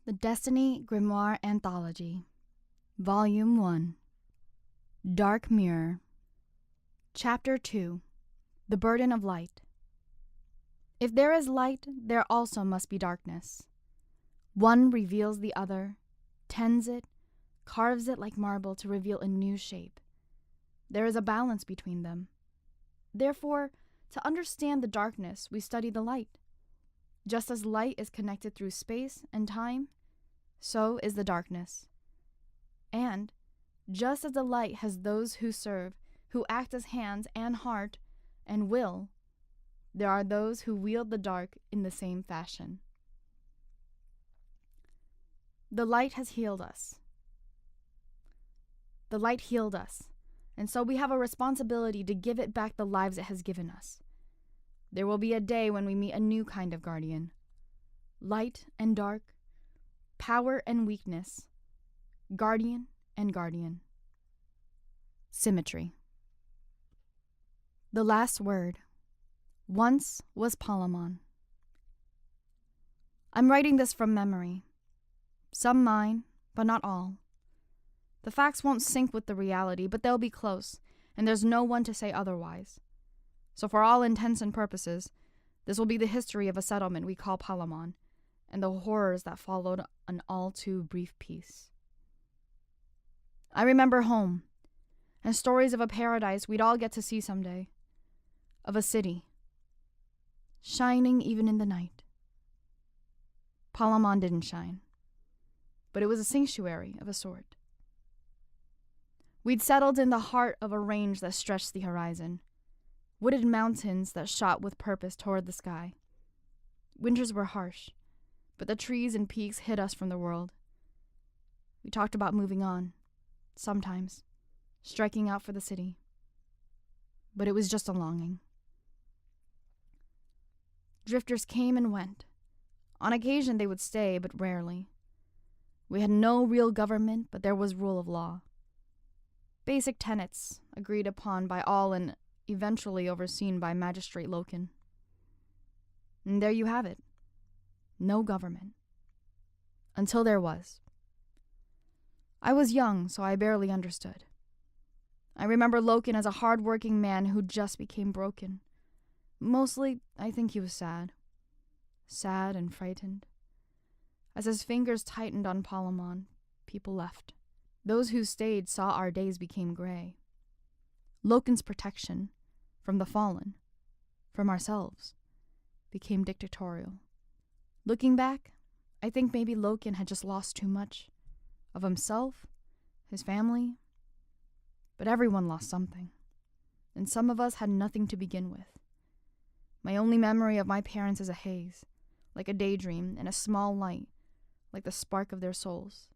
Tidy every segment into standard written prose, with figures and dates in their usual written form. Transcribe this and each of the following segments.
The Destiny Grimoire Anthology, Volume 1, Dark Mirror, Chapter 2, The Burden of Light. If there is light, there also must be darkness. One reveals the other, tends it, carves it like marble to reveal a new shape. There is a balance between them. Therefore, to understand the darkness, we study the light. Just as light is connected through space and time, so is the darkness. And, just as the light has those who serve, who act as hands and heart and will, there are those who wield the dark in the same fashion. The light has healed us. The light healed us, and so we have a responsibility to give it back the lives it has given us. There will be a day when we meet a new kind of guardian. Light and dark, power and weakness, guardian and guardian. Symmetry. The last word. Once was Palamon. I'm writing this from memory. Some mine, but not all. The facts won't sync with the reality, but they'll be close, and there's no one to say otherwise. So for all intents and purposes, this will be the history of a settlement we call Palamon, and the horrors that followed an all too brief peace. I remember home, and stories of a paradise we'd all get to see someday, of a city, shining even in the night. Palamon didn't shine, but it was a sanctuary of a sort. We'd settled in the heart of a range that stretched the horizon, wooded mountains that shot with purpose toward the sky. Winters were harsh, but the trees and peaks hid us from the world. We talked about moving on, sometimes, striking out for the city. But it was just a longing. Drifters came and went. On occasion they would stay, but rarely. We had no real government, but there was rule of law. Basic tenets agreed upon by all and eventually overseen by Magistrate Loken. And there you have it. No government. Until there was. I was young, so I barely understood. I remember Loken as a hard-working man who just became broken. Mostly, I think he was sad. Sad and frightened. As his fingers tightened on Palamon, people left. Those who stayed saw our days became gray. Loken's protection, from the fallen, from ourselves, became dictatorial. Looking back, I think maybe Loken had just lost too much. Of himself, his family. But everyone lost something. And some of us had nothing to begin with. My only memory of my parents is a haze, like a daydream, and a small light, like the spark of their souls.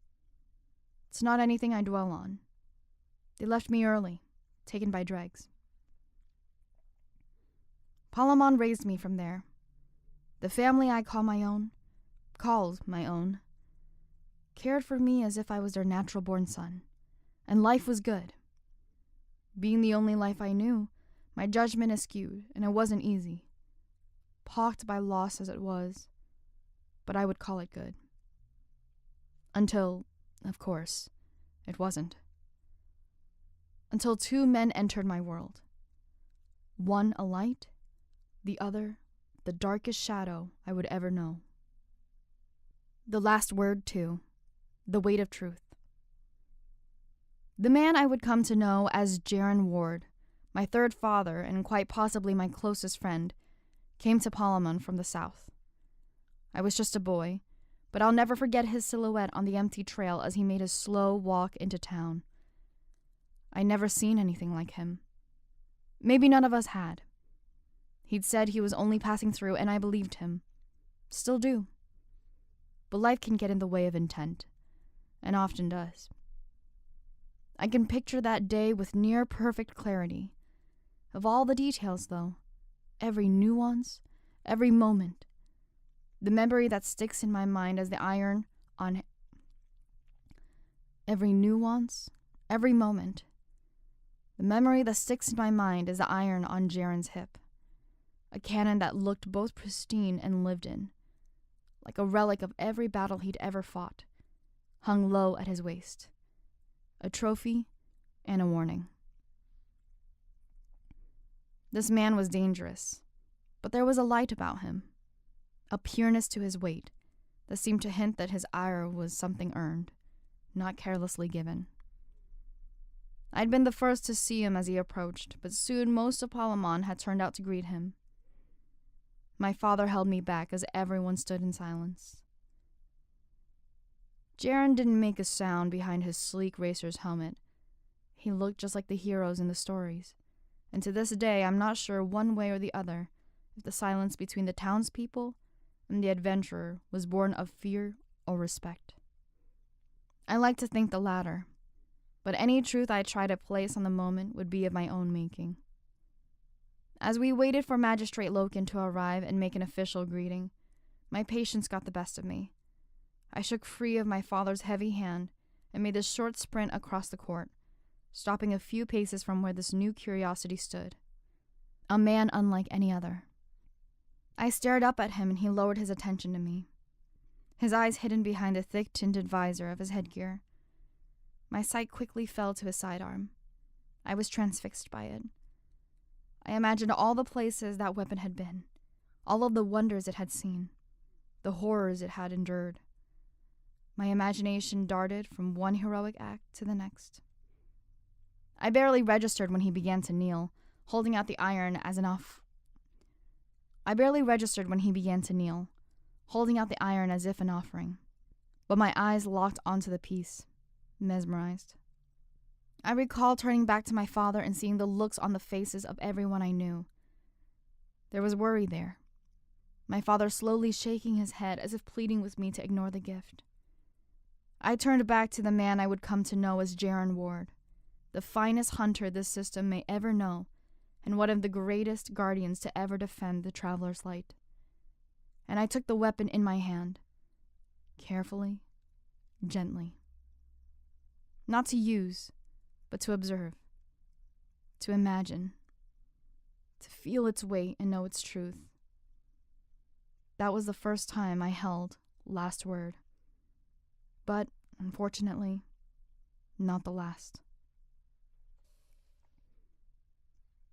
It's not anything I dwell on. They left me early, taken by dregs. Palamon raised me from there. The family I called my own, cared for me as if I was their natural-born son, and life was good. Being the only life I knew, my judgment askewed, and it wasn't easy. Pocked by loss as it was, but I would call it good. Until, of course, it wasn't. Until two men entered my world. One a light, the other the darkest shadow I would ever know. The last word, too, the weight of truth. The man I would come to know as Jaren Ward, my third father and quite possibly my closest friend, came to Palamon from the south. I was just a boy, but I'll never forget his silhouette on the empty trail as he made his slow walk into town. I'd never seen anything like him. Maybe none of us had. He'd said he was only passing through, and I believed him. Still do. But life can get in the way of intent, and often does. I can picture that day with near-perfect clarity. Of all the details, though, every nuance, every moment, the memory that sticks in my mind as the iron on every nuance, every moment. The memory that sticks in my mind is the iron on Jaren's hip. A cannon that looked both pristine and lived in, like a relic of every battle he'd ever fought, hung low at his waist. A trophy and a warning. This man was dangerous, but there was a light about him, a pureness to his weight that seemed to hint that his ire was something earned, not carelessly given. I'd been the first to see him as he approached, but soon most of Palamon had turned out to greet him. My father held me back as everyone stood in silence. Jaren didn't make a sound behind his sleek racer's helmet. He looked just like the heroes in the stories, and to this day I'm not sure one way or the other if the silence between the townspeople and the adventurer was born of fear or respect. I like to think the latter, but any truth I try to place on the moment would be of my own making. As we waited for Magistrate Loken to arrive and make an official greeting, my patience got the best of me. I shook free of my father's heavy hand and made a short sprint across the court, stopping a few paces from where this new curiosity stood. A man unlike any other. I stared up at him and he lowered his attention to me, his eyes hidden behind the thick tinted visor of his headgear. My sight quickly fell to his sidearm. I was transfixed by it. I imagined all the places that weapon had been, all of the wonders it had seen, the horrors it had endured. My imagination darted from one heroic act to the next. I barely registered when he began to kneel, holding out the iron as if an offering. But my eyes locked onto the piece, mesmerized. I recall turning back to my father and seeing the looks on the faces of everyone I knew. There was worry there. My father slowly shaking his head as if pleading with me to ignore the gift. I turned back to the man I would come to know as Jaren Ward, the finest hunter this system may ever know, and one of the greatest guardians to ever defend the Traveler's Light. And I took the weapon in my hand, carefully, gently. Not to use, but to observe, to imagine, to feel its weight and know its truth. That was the first time I held last word. But, unfortunately, not the last.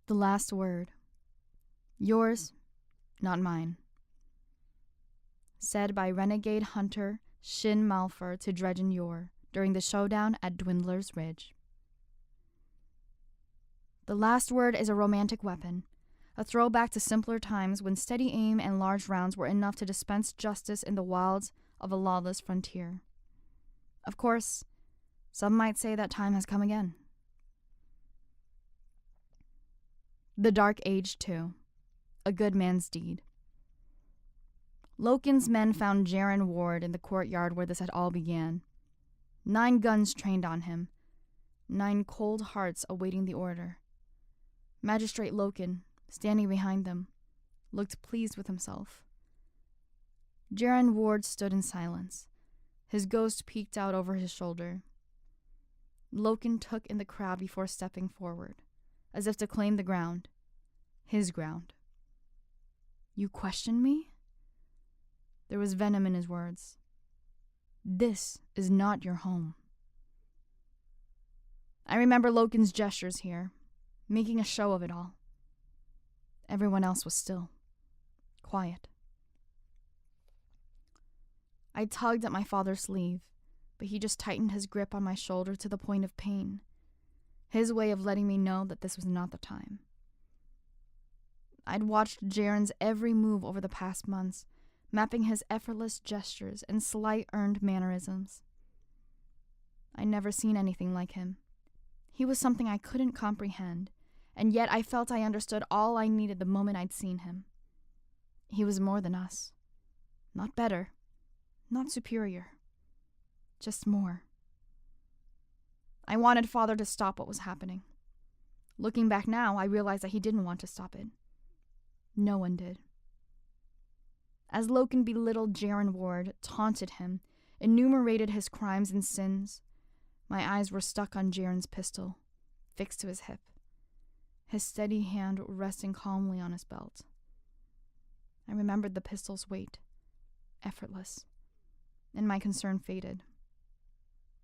The last word. Yours, not mine. Said by renegade hunter Shin Malfer to Dredgen Yor during the showdown at Dwindler's Ridge. The last word is a romantic weapon, a throwback to simpler times when steady aim and large rounds were enough to dispense justice in the wilds of a lawless frontier. Of course, some might say that time has come again. The Dark Age 2, A Good Man's Deed. Loken's men found Jaren Ward in the courtyard where this had all began. 9 guns trained on him, 9 cold hearts awaiting the order. Magistrate Loken, standing behind them, looked pleased with himself. Jaren Ward stood in silence. His ghost peeked out over his shoulder. Loken took in the crowd before stepping forward, as if to claim the ground. His ground. You question me? There was venom in his words. This is not your home. I remember Loken's gestures here, making a show of it all. Everyone else was still, quiet. I tugged at my father's sleeve, but he just tightened his grip on my shoulder to the point of pain, his way of letting me know that this was not the time. I'd watched Jaren's every move over the past months, mapping his effortless gestures and slight earned mannerisms. I'd never seen anything like him. He was something I couldn't comprehend, and yet I felt I understood all I needed the moment I'd seen him. He was more than us. Not better. Not superior. Just more. I wanted Father to stop what was happening. Looking back now, I realized that he didn't want to stop it. No one did. As Loken belittled Jaren Ward, taunted him, enumerated his crimes and sins, my eyes were stuck on Jaren's pistol, fixed to his hip, his steady hand resting calmly on his belt. I remembered the pistol's weight, effortless, and my concern faded.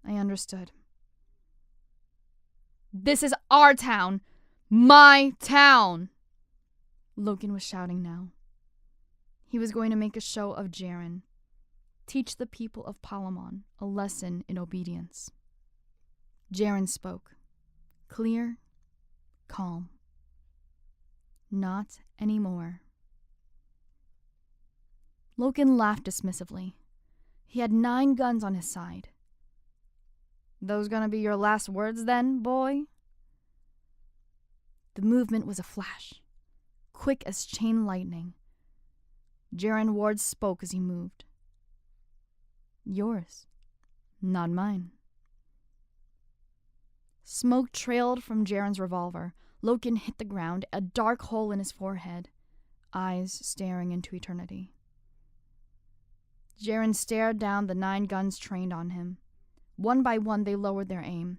I understood. "This is our town! My town!" Loken was shouting now. He was going to make a show of Jaren, teach the people of Palamon a lesson in obedience. Jaren spoke, clear, calm. "Not anymore." Loken laughed dismissively. He had 9 guns on his side. "Those gonna be your last words then, boy?" The movement was a flash, quick as chain lightning. Jaren Ward spoke as he moved. "Yours, not mine." Smoke trailed from Jaren's revolver. Loken hit the ground, a dark hole in his forehead, eyes staring into eternity. Jaren stared down the 9 guns trained on him. One by one, they lowered their aim,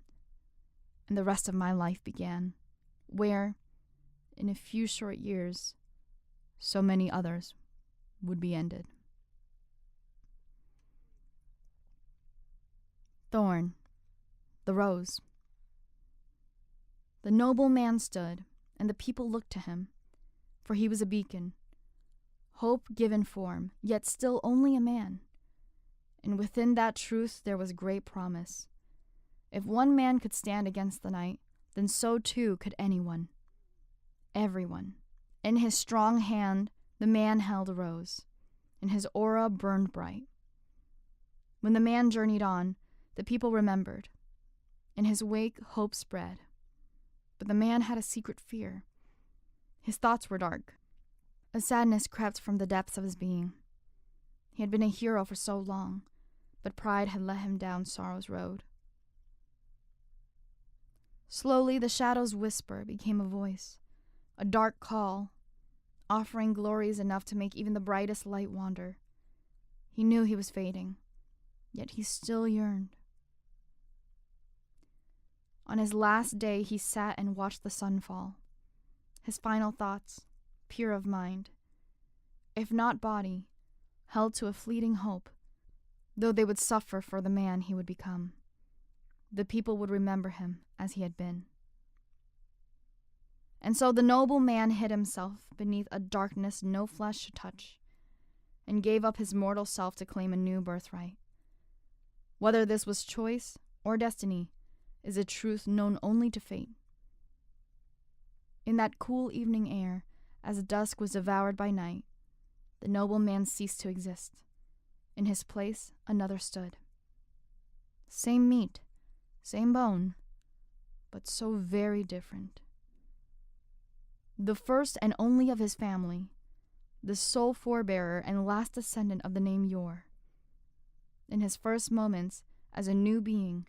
and the rest of my life began, where, in a few short years, so many others would be ended. Thorn, the rose. The noble man stood, and the people looked to him, for he was a beacon, hope given form, yet still only a man. And within that truth there was great promise. If one man could stand against the night, then so too could anyone. Everyone. In his strong hand, the man held a rose, and his aura burned bright. When the man journeyed on, the people remembered. In his wake, hope spread. But the man had a secret fear. His thoughts were dark. A sadness crept from the depths of his being. He had been a hero for so long, but pride had led him down sorrow's road. Slowly, the shadow's whisper became a voice, a dark call, offering glories enough to make even the brightest light wander. He knew he was fading, yet he still yearned. On his last day, he sat and watched the sun fall. His final thoughts, pure of mind, if not body, held to a fleeting hope, though they would suffer for the man he would become. The people would remember him as he had been. And so the noble man hid himself beneath a darkness no flesh should touch, and gave up his mortal self to claim a new birthright. Whether this was choice or destiny is a truth known only to fate. In that cool evening air, as dusk was devoured by night, the noble man ceased to exist. In his place, another stood. Same meat, same bone, but so very different. The first and only of his family, the sole forebearer and last descendant of the name Yor. In his first moments as a new being,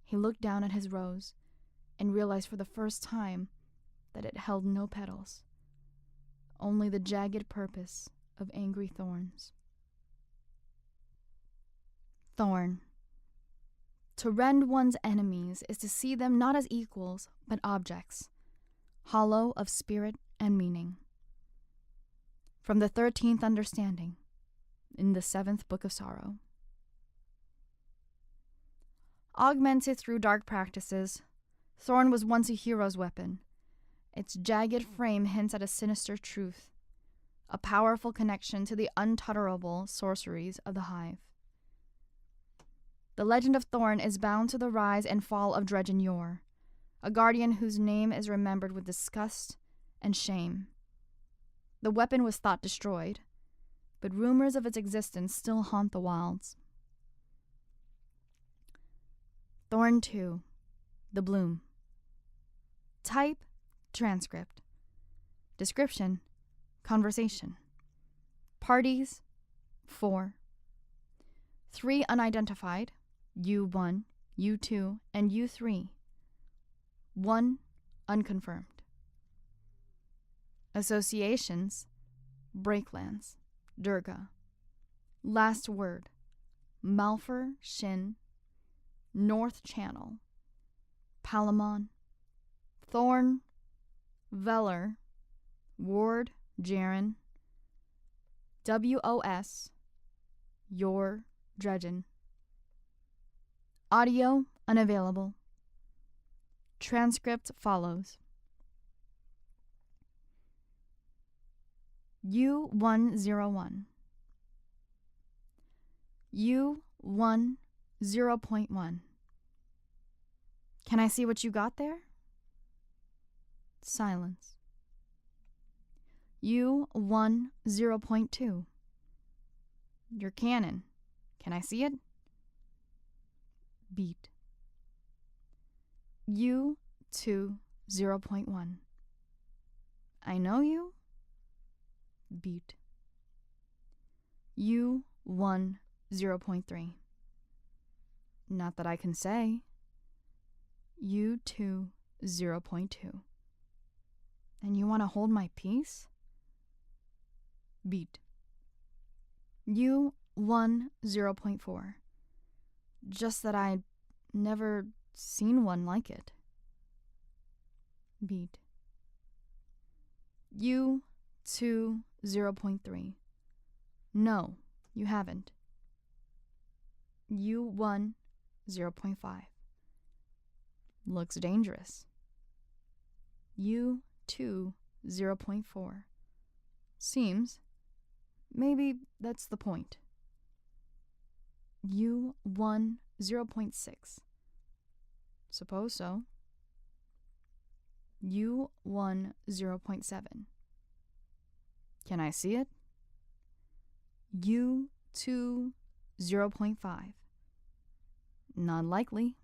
he looked down at his rose and realized for the first time that it held no petals, only the jagged purpose of angry thorns. Thorn. To rend one's enemies is to see them not as equals, but objects, hollow of spirit and meaning. From the 13th Understanding, in the 7th Book of Sorrow. Augmented through dark practices, Thorn was once a hero's weapon. Its jagged frame hints at a sinister truth, a powerful connection to the untutterable sorceries of the Hive. The legend of Thorn is bound to the rise and fall of Dredgen Yor, a guardian whose name is remembered with disgust and shame. The weapon was thought destroyed, but rumors of its existence still haunt the wilds. Thorn 2, the bloom. Type, transcript. Description, conversation. Parties, 4. 3 unidentified, U1, U2, and U3. 1 unconfirmed. Associations, Breaklands, Durga. Last word, Malfer, Shin, North Channel, Palamon, Thorn, Veller, Ward, Jaren, WOS, Your Dredgen. Audio unavailable. Transcript follows. U101. U1 0.1. Can I see what you got there? Silence. U1 0.2. Your cannon. Can I see it? Beat. U2 0.1. I know you? Beat. U1 0.3. Not that I can say. U2 0.2. And you want to hold my peace? Beat. U1 0.4. Just that I'd never seen one like it. Beat. U2 0.3. No, you haven't. U1 0.5. Looks dangerous. U2 0.4. Seems. Maybe that's the point. U1 0.6. Suppose so. U1 0.7. Can I see it? U2 0.5. Not likely.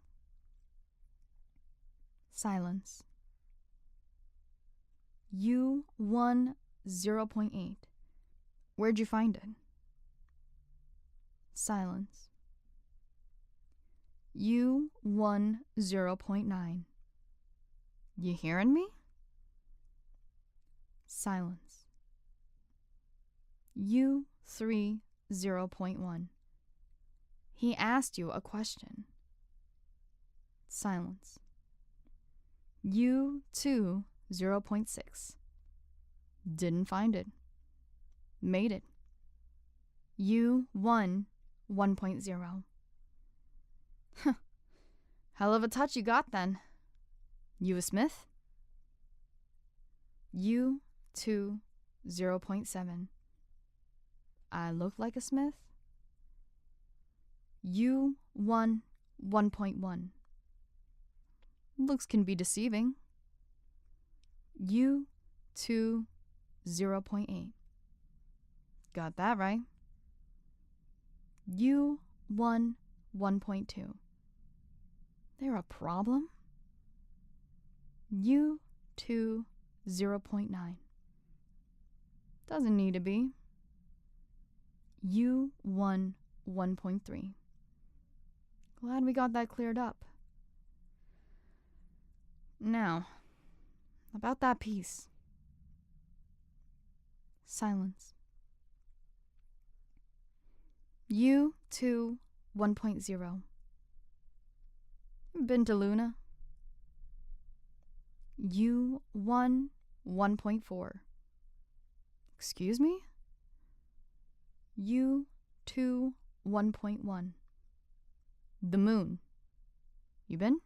Silence. U1 0.8. Where'd you find it? Silence. U1 0.9. You hearing me? Silence. U3 0.1. He asked you a question. Silence. U2 0.6. Didn't find it. Made it. U1 1.0. Hell of a touch you got then. You a smith? U2 0.7. I look like a smith? U1 1.1. Looks can be deceiving. U2 0.8. Got that right. U1 1.2. There a problem? U2 0.9. Doesn't need to be. U1 1.3. Glad we got that cleared up. Now, about that piece. Silence. U2 1.0. Been to Luna? U1 1.4. Excuse me? U2 1.1. The moon. You been?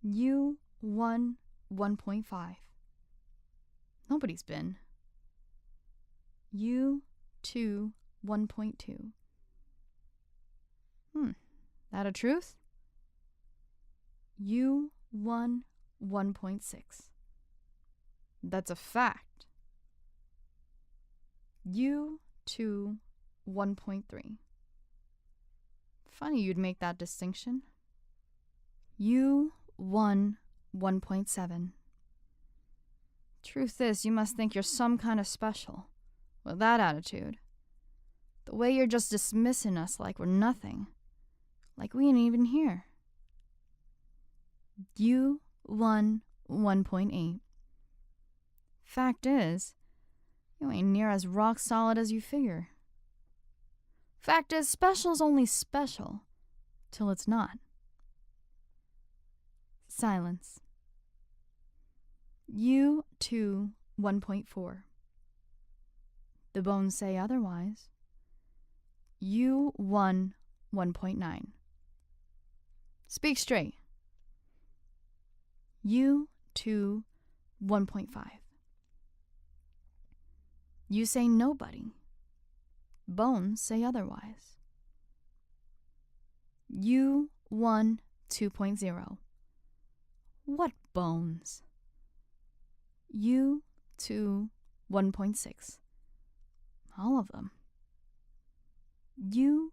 U1 1.5. Nobody's been. U2 1.2. That a truth? U1 1.6. That's a fact. U2 1.3. Funny you'd make that distinction. U1 1.7. Truth is, you must think you're some kind of special. With that attitude. The way you're just dismissing us like we're nothing. Like we ain't even here. U1 1.8. Fact is, you ain't near as rock solid as you figure. Fact is, special's only special till it's not. Silence. U2 1.4. The bones say otherwise. U1 1.9. Speak straight. U2 1.5. You say nobody. Bones say otherwise. U1 2.0. What bones? U2 1.6. All of them. U1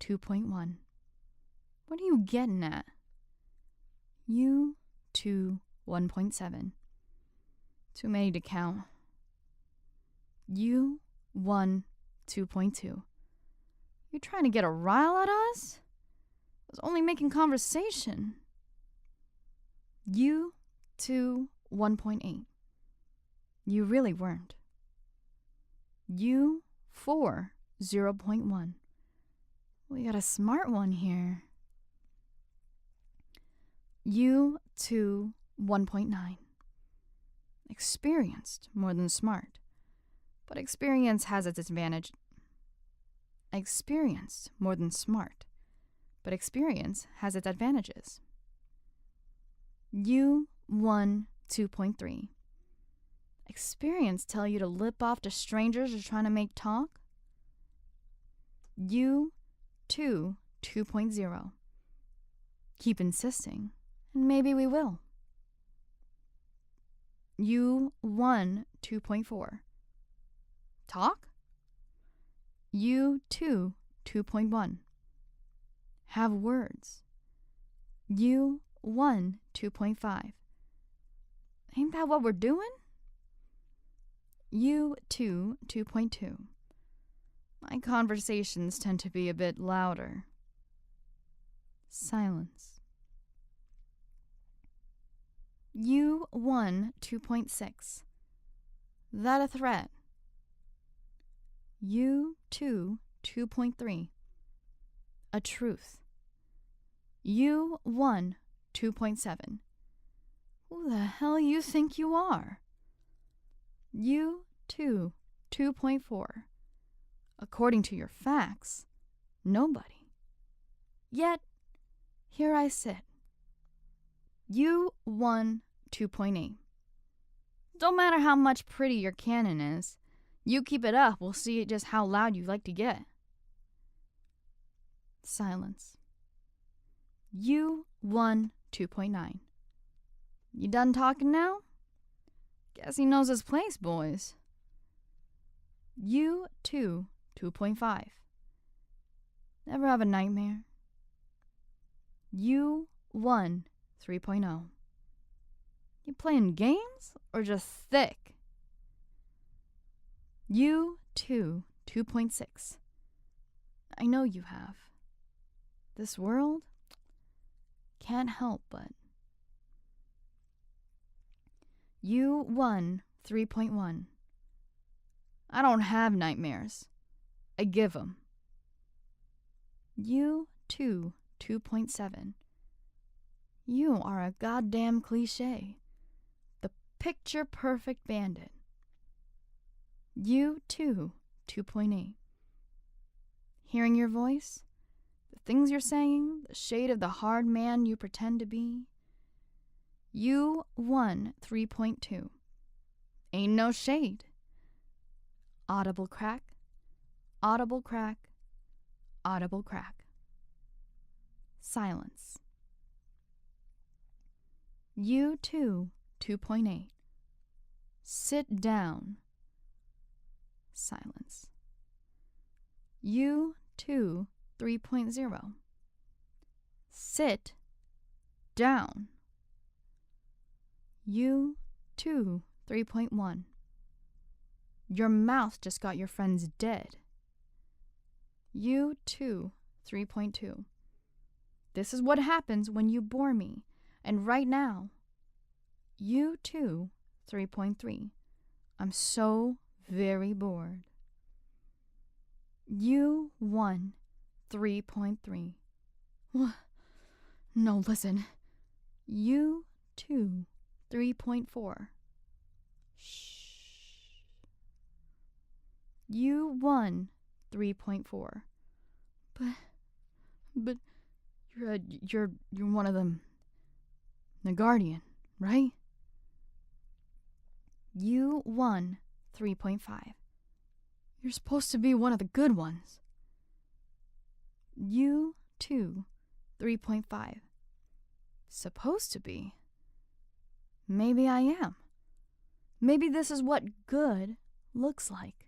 2.1. What are you getting at? U2 1.7. Too many to count. U1 2.2. You trying to get a rile at us? I was only making conversation. U2 1.8. You really weren't. U4 0.1. We got a smart one here. U2 1.9. Experienced more than smart. But experience has its advantage. Experienced more than smart. But experience has its advantages. U1 2.3. Experience tell you to lip off to strangers you're trying to make talk? U2 2.0. Keep insisting, and maybe we will. U1 2.4. Talk? U2 2.1. Have words. U1 2.5. Ain't that what we're doing? U2 2.2. My conversations tend to be a bit louder. Silence. U1 2.6. That a threat? U2 2.3. A truth. U1 2.7. Who the hell you think you are? U2 2.4. According to your facts, nobody. Yet, here I sit. U1 2.8. Don't matter how much pretty your cannon is, you keep it up, we'll see just how loud you like to get. Silence. U1 2.9. You done talking now? Guess he knows his place, boys. U2 2.5. Never have a nightmare. U1 3.0. You playing games or just thick? U2 2.6. I know you have. This world can't help but. U1 3.1. I don't have nightmares. I give 'em. U2 2.7. You are a goddamn cliche. The picture-perfect bandit. U2 2.8. Hearing your voice, the things you're saying, the shade of the hard man you pretend to be. U1 3.2. Ain't no shade. Audible crack, audible crack, audible crack. Silence. U2 2.8. Sit down. Silence. U2 3.0. Sit down. U2 3.1. Your mouth just got your friends dead. U2 3.2. This is what happens when you bore me. And right now, U2 3.3. I'm so very bored. U1 3.3. No, listen. U2 3.4. Shh. U1 3.4. But you're one of them. The Guardian, right? U1, 3.5. You're supposed to be one of the good ones. U2, 3.5. Supposed to be? Maybe I am. Maybe this is what good looks like.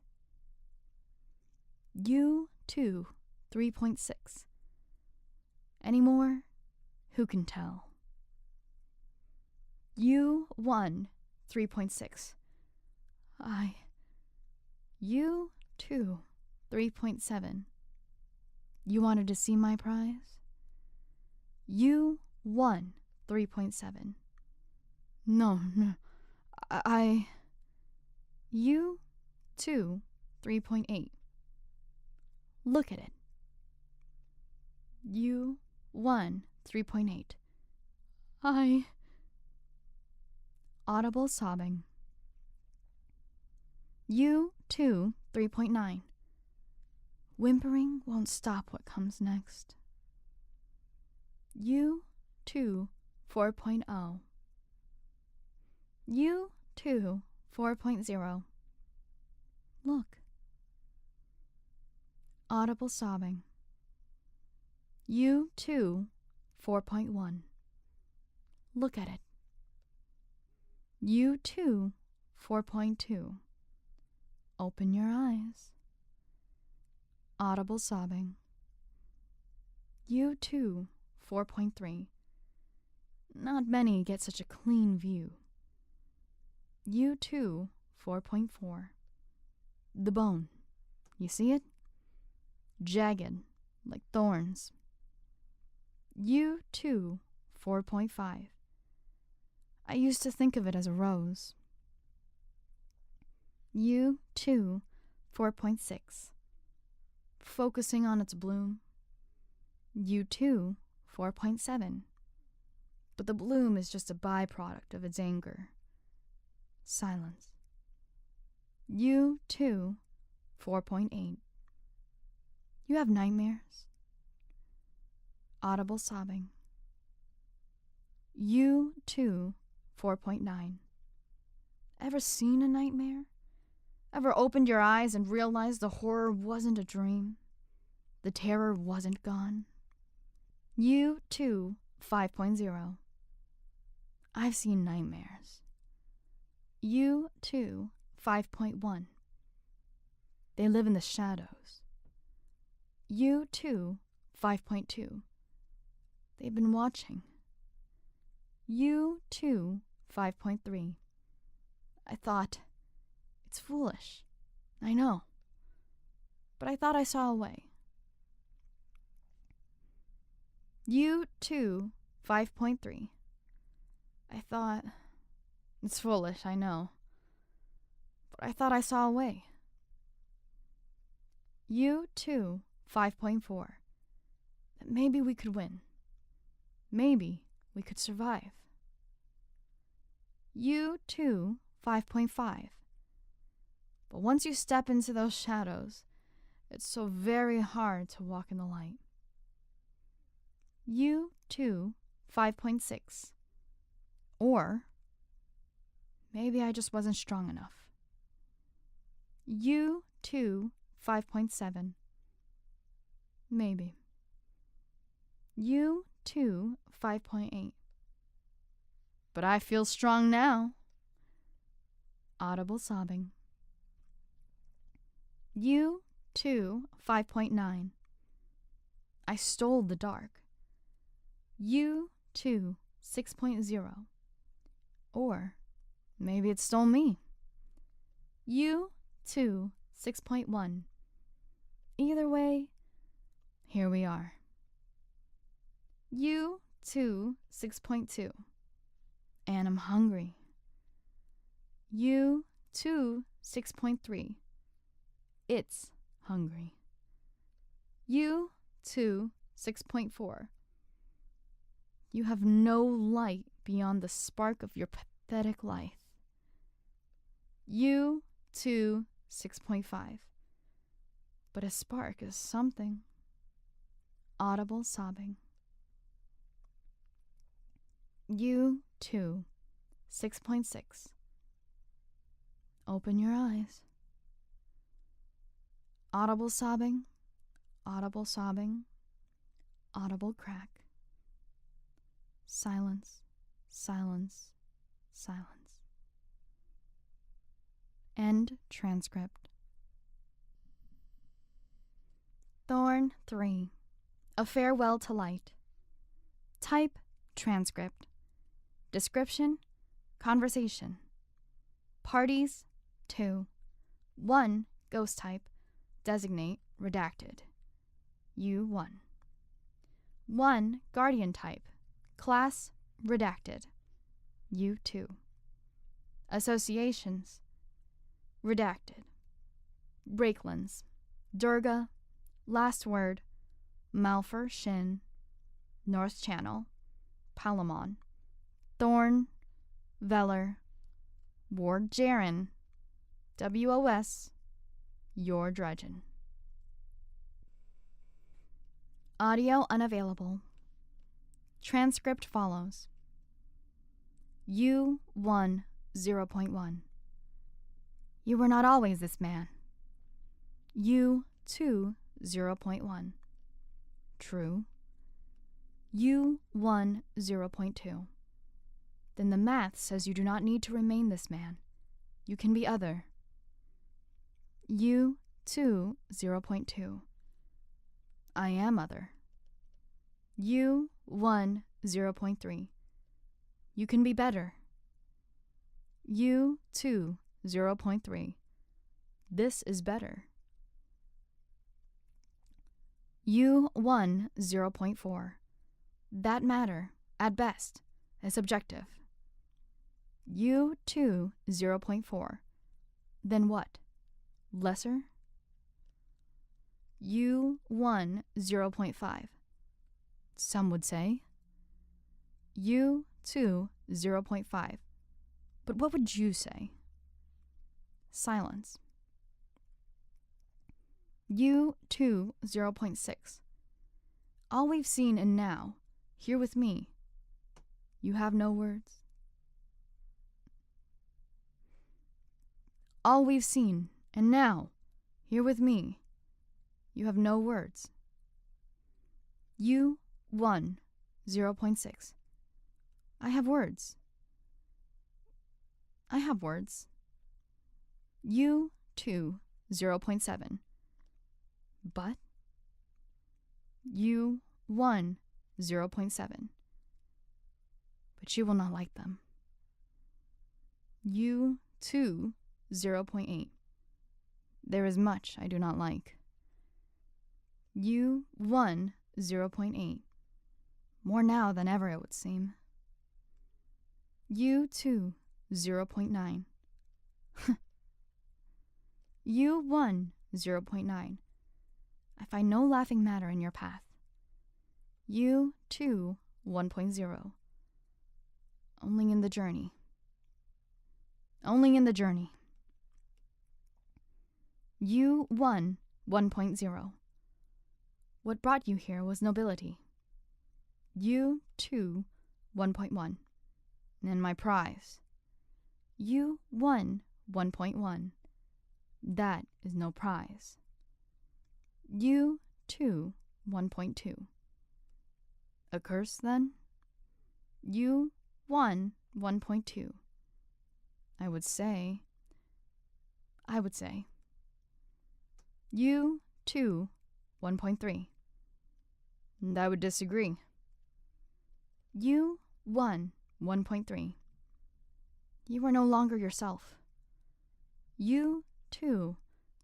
U2, 3.6. Any more? Who can tell? U1, 3.6. U2, 3.7. You wanted to see my prize? U1, 3.7. No. U2, 3.8. Look at it. U1, 3.8. Audible sobbing. U2, 3.9. Whimpering won't stop what comes next. U2, 4.0. U2, 4.0. Look. Audible sobbing. U2, 4.1. Look at it. U2, 4.2. Open your eyes. Audible sobbing. U2, 4.3. Not many get such a clean view. U2, 4.4. The bone. You see it? Jagged, like thorns. U2, 4.5. I used to think of it as a rose. U2, 4.6. Focusing on its bloom. U2, 4.7. But the bloom is just a byproduct of its anger. Silence. U2, 4.8. You have nightmares? Audible sobbing. U2, 4.9. Ever seen a nightmare? Ever opened your eyes and realized the horror wasn't a dream? The terror wasn't gone? U2, 5.0. I've seen nightmares. U2, 5.1. They live in the shadows. U2, 5.2. They've been watching. U2, 5.3. I thought, it's foolish. I know. But I thought I saw a way. U2, 5.3. I thought, it's foolish, I know. But I thought I saw a way. U2, 5.4. That maybe we could win. Maybe we could survive. U2, 5.5. But once you step into those shadows, it's so very hard to walk in the light. U2, 5.6. Or maybe I just wasn't strong enough. U2, 5.7. Maybe. U2, 5.8. But I feel strong now. Audible sobbing. U2, 5.9. I stole the dark. U2, 6.0. Or maybe it stole me. U2, 6.1. Either way, here we are. U2, 6.2. And I'm hungry. U2, 6.3. It's hungry. U2, 6.4. You have no light beyond the spark of your pathetic life. U2, 6.5. but a spark is something. Audible sobbing. U2, 6.6. Open your eyes. Audible sobbing, audible sobbing, audible crack. Silence, silence, silence. End transcript. Thorn 3. A farewell to light. Type transcript. Description conversation. Parties 2. 1 ghost type. Designate redacted. U1. 1 guardian type. Class redacted. U2. Associations redacted. Breaklands. Durga. Last word. Malfer Shin. North Channel. Palamon. Thorn. Veller. Ward Jaren. WOS. Your Dredgen. Audio unavailable. Transcript follows. U1 0.1. You were not always this man. U2 0.1. True. U1 0.2. Then the math says you do not need to remain this man. You can be other. U2 0.2. I am other. U1 0.3. You can be better. U2 0.3. This is better. U1 0.4. That matter, at best, is subjective. U2 0.4. Then what? Lesser? U1 0.5. Some would say. U2 0.5. But what would you say? Silence. U2 0.6. All we've seen and now, here with me. You have no words. All we've seen and now, here with me. You have no words. U1 0.6. I have words. I have words. U2 0.7. But U1 0.7. But you will not like them. U2 0.8. There is much I do not like. U1 0.8. More now than ever, it would seem. U2 0.9. U1 0.9. I find no laughing matter in your path. U2 1.0. Only in the journey. Only in the journey. U1 1.0. What brought you here was nobility. U2 1.1. And my prize. U1 1.1. That is no prize. U2 1.2. A curse, then? U1 1.2. I would say. U2 1.3. And I would disagree. U1 1.3. You are no longer yourself. U2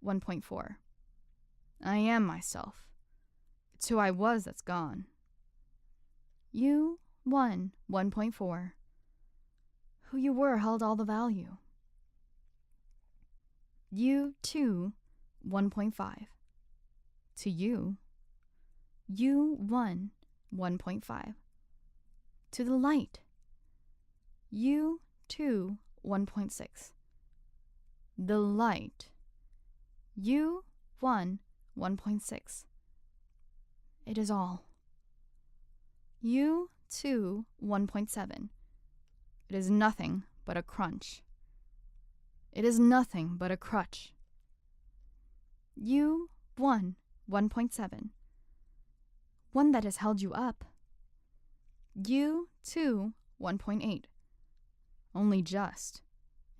1.4. I am myself. It's who I was that's gone. U1 1.4. Who you were held all the value. U2 1.5. To you. U1 1.5. To the light. U2 1.6. The light. U1 1.6. It is all. U2 1.7. It is nothing but a crunch. It is nothing but a crutch. U1 1.7. One that has held you up. U2 1.8. Only just,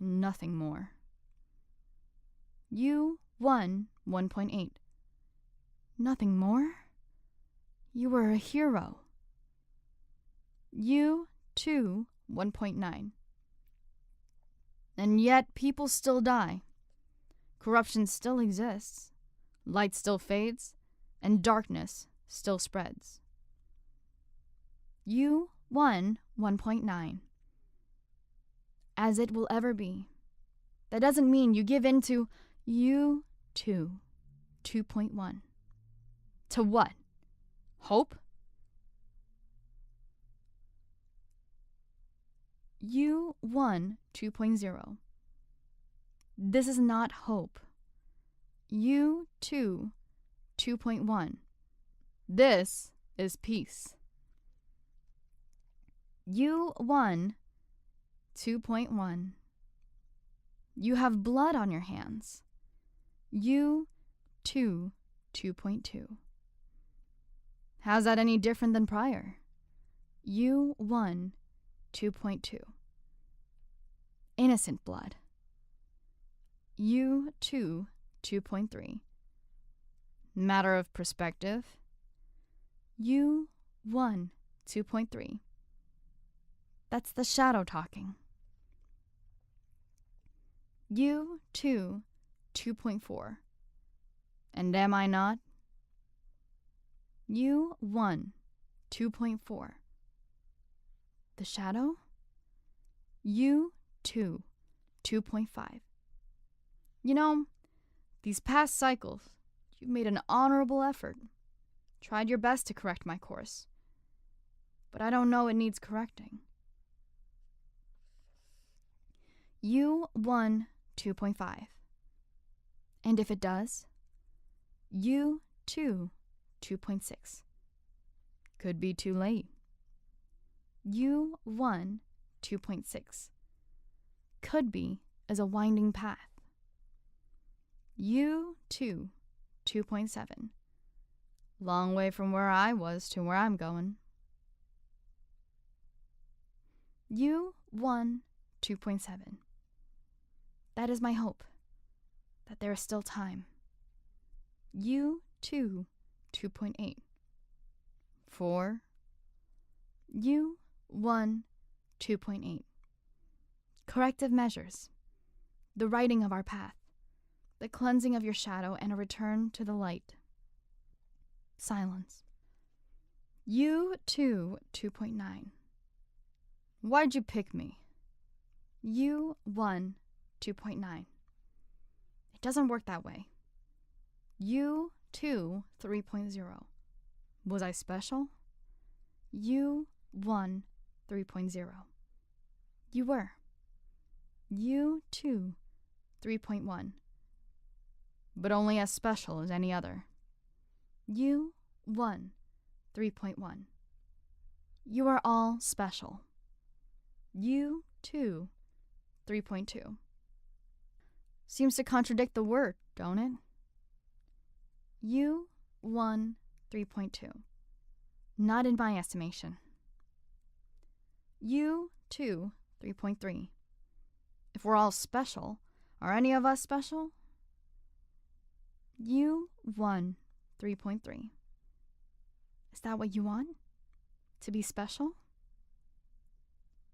nothing more. U1 1.8. Nothing more? You were a hero. U2 1.9. And yet people still die. Corruption still exists. Light still fades, and darkness still spreads. U1 1.9. As it will ever be. That doesn't mean you give in to U2 2.1. To what? Hope? U1 2.0. This is not hope. U2 2.1. This is peace. U1 2.1. You have blood on your hands. U2 2.2. How's that any different than prior? U1 2.2. Innocent blood. U2 2.3. Matter of perspective. U1 2.3. That's the shadow talking. U2 2.4. And am I not? U1 2.4. The shadow? U2 2.5. You know, these past cycles, you've made an honorable effort. Tried your best to correct my course. But I don't know it needs correcting. U1 2.5. And if it does, U2 2.6. Could be too late. U1 2.6. Could be as a winding path. U2 2.7. Long way from where I was to where I'm going. U1 2.7. That is my hope, that there is still time. U2 2.8. 4. U1 2.8. Corrective measures. The righting of our path. The cleansing of your shadow and a return to the light. Silence. U2 2.9. Why'd you pick me? U1 2.9. It doesn't work that way. U2 3.0. Was I special? U1 3.0. You were. U2 3.1. But only as special as any other. U1 3.1. You are all special. U2 3.2. Seems to contradict the word, don't it? U1 3.2. Not in my estimation. U2 3.3. If we're all special, are any of us special? U1 3.3. Is that what you want? To be special?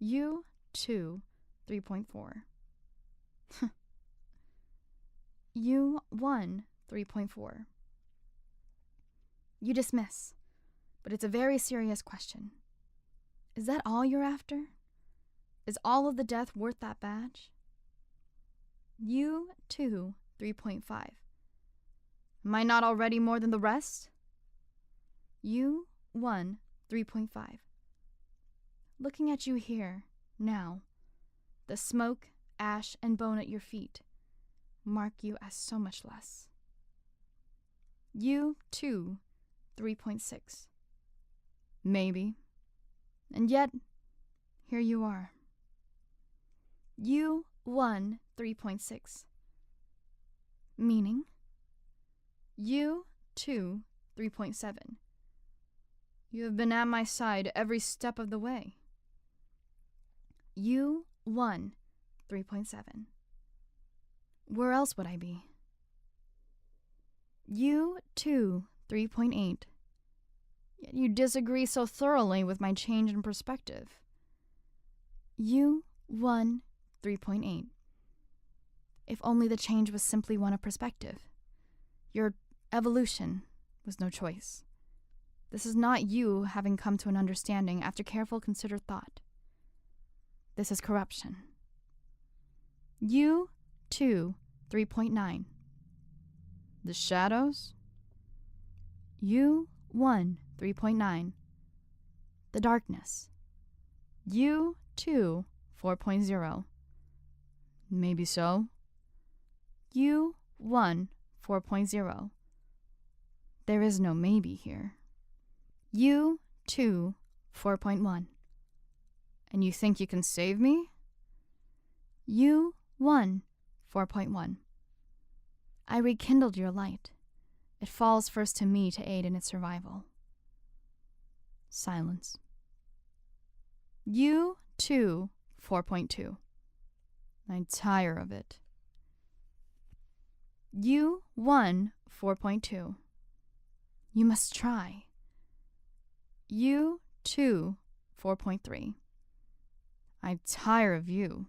U2 3.4. U1 3.4. You dismiss, but it's a very serious question. Is that all you're after? Is all of the death worth that badge? U2 3.5. Am I not already more than the rest? U1 3.5. Looking at you here, now, the smoke, ash, and bone at your feet mark you as so much less. U2, 3.6. Maybe. And yet, here you are. U1, 3.6. Meaning? U2, 3.7. You have been at my side every step of the way. U1, 3.7. Where else would I be? U2, 3.8. Yet you disagree so thoroughly with my change in perspective. U1, 3.8. If only the change was simply one of perspective. Your evolution was no choice. This is not you having come to an understanding after careful considered thought. This is corruption. U2, 3.9. The shadows? U1, 3.9. The darkness. U2, 4.0. Maybe so. U1, 4.0. There is no maybe here. U2, 4.1. And you think you can save me? U1, 4.1. I rekindled your light. It falls first to me to aid in its survival. Silence. U2, 4.2. I tire of it. U1, 4.2. You must try. U2, 4.3. I tire of you.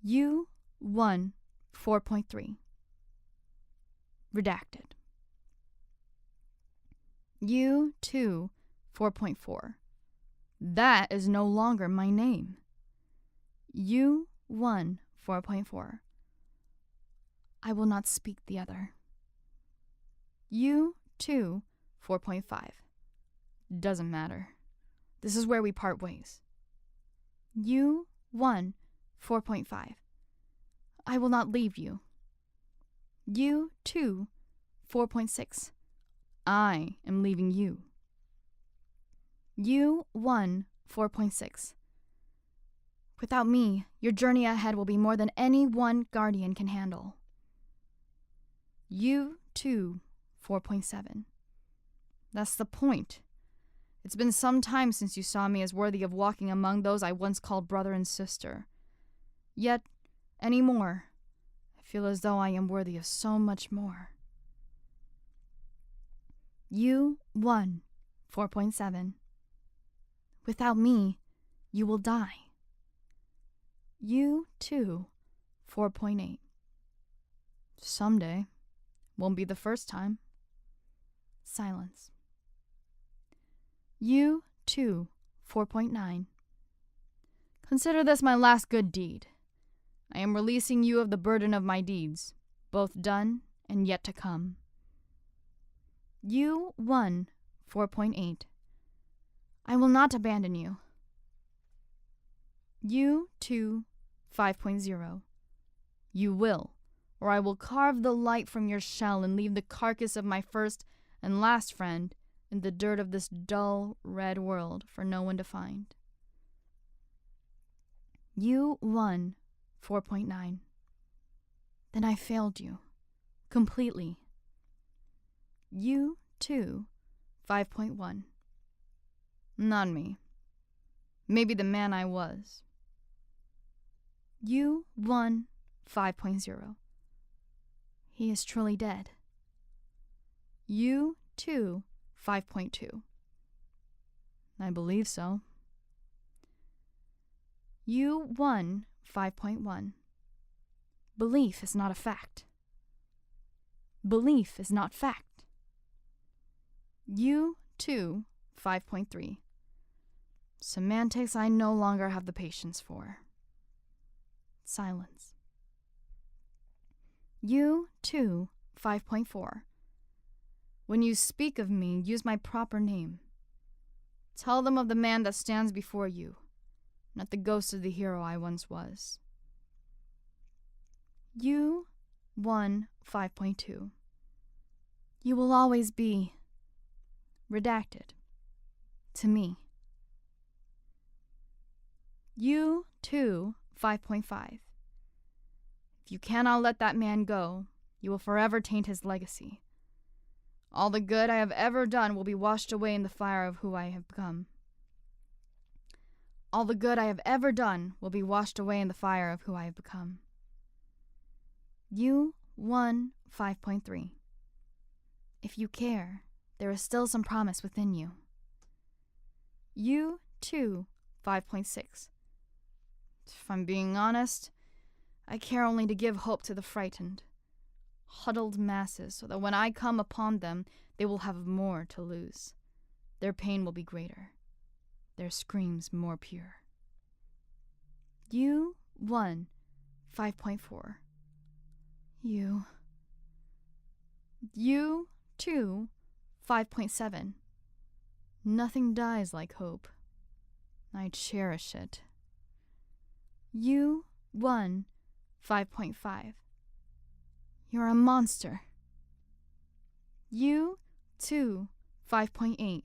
U1, 4.3. Redacted. U2, 4.4. That is no longer my name. U1, 4.4. I will not speak the other. U2, 4.5. Doesn't matter. This is where we part ways. U1, 4.5. I will not leave you. U2, 4.6. I am leaving you. U1, 4.6. Without me, your journey ahead will be more than any one guardian can handle. U2, 4.7. That's the point. It's been some time since you saw me as worthy of walking among those I once called brother and sister. Yet, any more, I feel as though I am worthy of so much more. U1, 4.7. Without me, you will die. U2, 4.8. Someday. Won't be the first time. Silence. U2, 4.9. Consider this my last good deed. I am releasing you of the burden of my deeds, both done and yet to come. U1, 4.8. I will not abandon you. U2, 5.0. You will, or I will carve the light from your shell and leave the carcass of my first and last friend in the dirt of this dull, red world for no one to find. U1, 4.9. Then I failed you. Completely. U2, 5.1. Not me. Maybe the man I was. U1, 5.0. He is truly dead. U2, 5.2. I believe so. U1, 5.1. Belief is not a fact. Belief is not fact. U2, 5.3. Semantics I no longer have the patience for. Silence. U2, 5.4. When you speak of me, use my proper name. Tell them of the man that stands before you, not the ghost of the hero I once was. U1, 5.2. You will always be redacted to me. You, too, 5.5. If you cannot let that man go, you will forever taint his legacy. All the good I have ever done will be washed away in the fire of who I have become. All the good I have ever done will be washed away in the fire of who I have become. You, 5.3. If you care, there is still some promise within you. You, 5.6. If I'm being honest, I care only to give hope to the frightened, huddled masses, so that when I come upon them, they will have more to lose. Their pain will be greater, their screams more pure. You, 5.4. You, 5.7. Nothing dies like hope. I cherish it. You, 5.5. You're a monster. You, 5.8.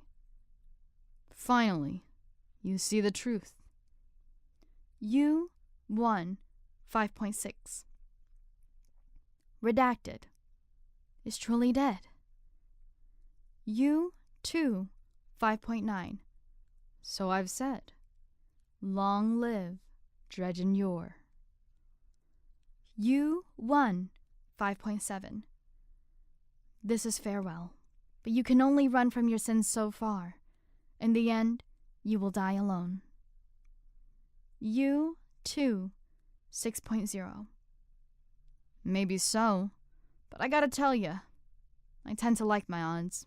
Finally, you see the truth. You, 5.6. Redacted is truly dead. You, 5.9. So I've said. Long live Dredgen Yor. You, 5.7. This is farewell, but you can only run from your sins so far. In the end, you will die alone. You, 6.0. Maybe so, but I gotta tell ya, I tend to like my odds.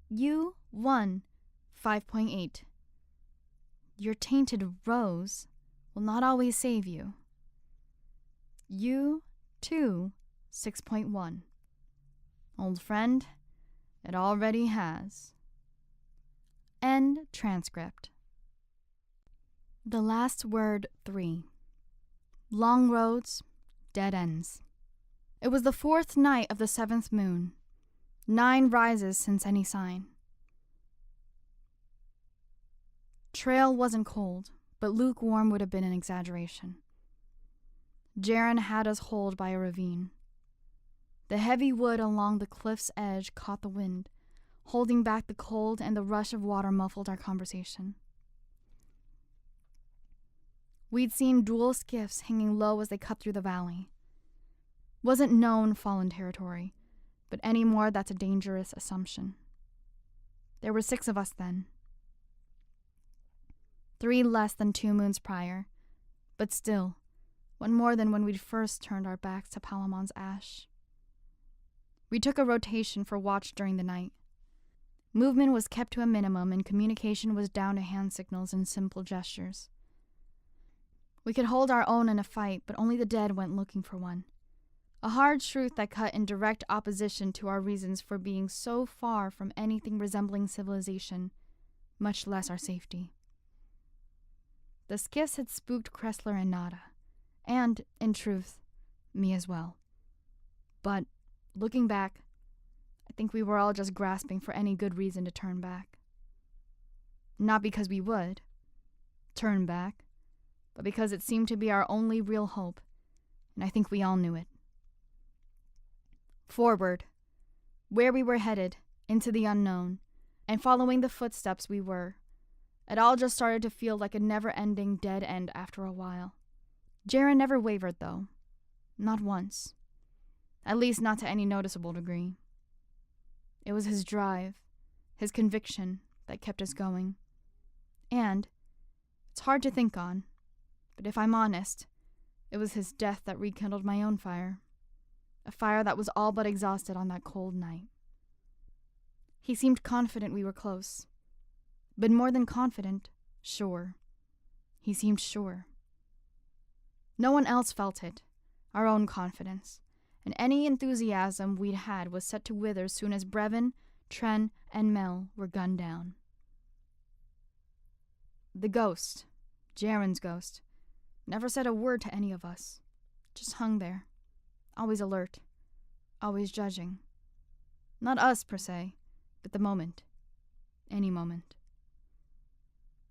You, 5.8. Your tainted rose will not always save you. You, 6.1. Old friend, it already has. End transcript. The last word 3. Long roads, dead ends. It was the 4th night of the 7th moon. 9 rises since any sign. Trail wasn't cold, but lukewarm would have been an exaggeration. Jaren had us holed by a ravine. The heavy wood along the cliff's edge caught the wind, holding back the cold, and the rush of water muffled our conversation. We'd seen dual skiffs hanging low as they cut through the valley. Wasn't known fallen territory, but anymore that's a dangerous assumption. There were 6 of us then. 3 less than 2 moons prior, but still, 1 more than when we'd first turned our backs to Palamon's ash. We took a rotation for watch during the night. Movement was kept to a minimum and communication was down to hand signals and simple gestures. We could hold our own in a fight, but only the dead went looking for one. A hard truth that cut in direct opposition to our reasons for being so far from anything resembling civilization, much less our safety. The skiffs had spooked Kressler and Nada, and, in truth, me as well. But, looking back, I think we were all just grasping for any good reason to turn back. Not because we would turn back, but because it seemed to be our only real hope, and I think we all knew it. Forward, where we were headed, into the unknown, and following the footsteps we were. It all just started to feel like a never-ending dead end after a while. Jaren never wavered, though. Not once. At least not to any noticeable degree. It was his drive, his conviction, that kept us going. And, it's hard to think on, but if I'm honest, it was his death that rekindled my own fire. A fire that was all but exhausted on that cold night. He seemed confident we were close. But more than confident, sure. He seemed sure. No one else felt it, our own confidence, and any enthusiasm we'd had was set to wither soon as Brevin, Tren, and Mel were gunned down. The ghost, Jaren's ghost, never said a word to any of us, just hung there, always alert, always judging. Not us, per se, but the moment. Any moment.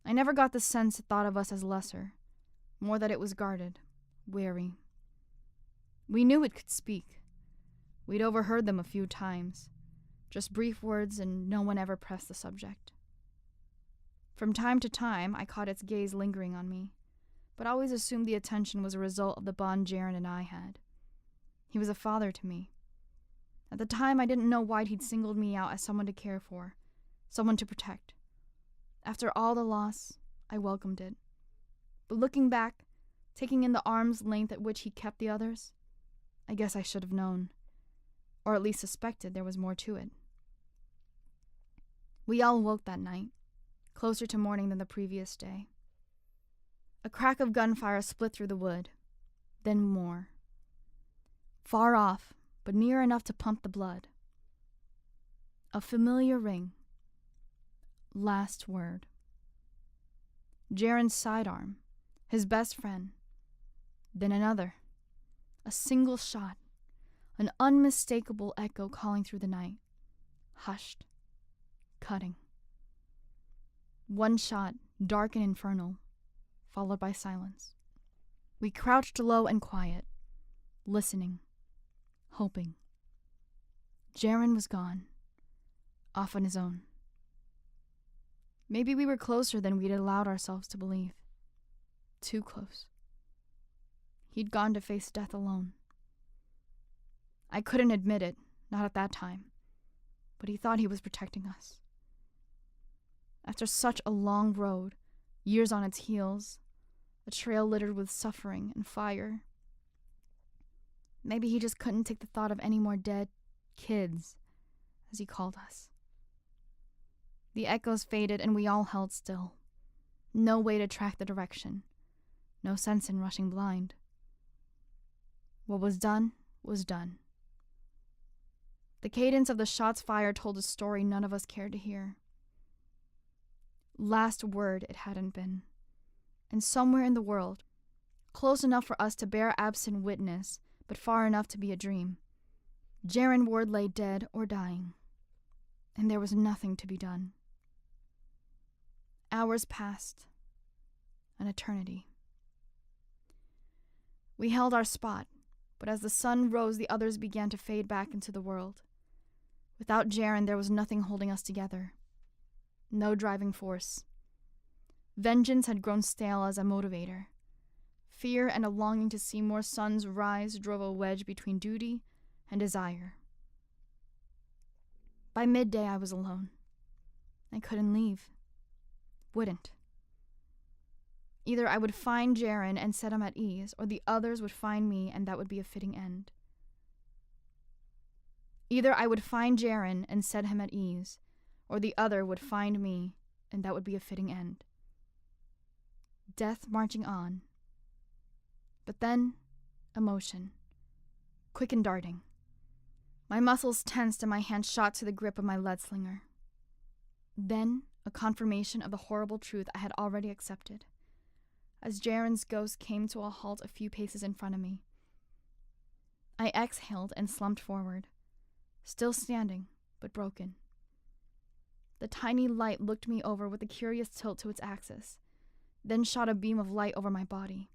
I never got the sense it thought of us as lesser, more that it was guarded, wary. We knew it could speak. We'd overheard them a few times, just brief words, and no one ever pressed the subject. From time to time, I caught its gaze lingering on me, but always assumed the attention was a result of the bond Jaren and I had. He was a father to me. At the time, I didn't know why he'd singled me out as someone to care for, someone to protect. After all the loss, I welcomed it. But looking back, taking in the arm's length at which he kept the others, I guess I should have known, or at least suspected there was more to it. We all woke that night, closer to morning than the previous day. A crack of gunfire split through the wood, then more. Far off, but near enough to pump the blood. A familiar ring. Last word. Jaren's sidearm, his best friend. Then another. A single shot. An unmistakable echo calling through the night. Hushed. Cutting. One shot, dark and infernal, followed by silence. We crouched low and quiet, listening, hoping. Jaren was gone, off on his own. Maybe we were closer than we'd allowed ourselves to believe. Too close. He'd gone to face death alone. I couldn't admit it, not at that time, but he thought he was protecting us. After such a long road, years on its heels, a trail littered with suffering and fire, maybe he just couldn't take the thought of any more dead kids, as he called us. The echoes faded and we all held still. No way to track the direction. No sense in rushing blind. What was done was done. The cadence of the shots fired told a story none of us cared to hear. Last word it hadn't been. And somewhere in the world, close enough for us to bear absent witness, but far enough to be a dream, Jaren Ward lay dead or dying, and there was nothing to be done. Hours passed, an eternity. We held our spot, but as the sun rose, the others began to fade back into the world. Without Jaren, there was nothing holding us together. No driving force. Vengeance had grown stale as a motivator. Fear and a longing to see more suns rise drove a wedge between duty and desire. By midday, I was alone. I couldn't leave. Wouldn't. Either I would find Jaren and set him at ease, or the others would find me and that would be a fitting end. Either I would find Jaren and set him at ease, or the other would find me and that would be a fitting end. Death marching on. But then, emotion. Quick and darting. My muscles tensed and my hand shot to the grip of my lead slinger. Then, a confirmation of the horrible truth I had already accepted, as Jaren's ghost came to a halt a few paces in front of me. I exhaled and slumped forward, still standing, but broken. The tiny light looked me over with a curious tilt to its axis, then shot a beam of light over my body,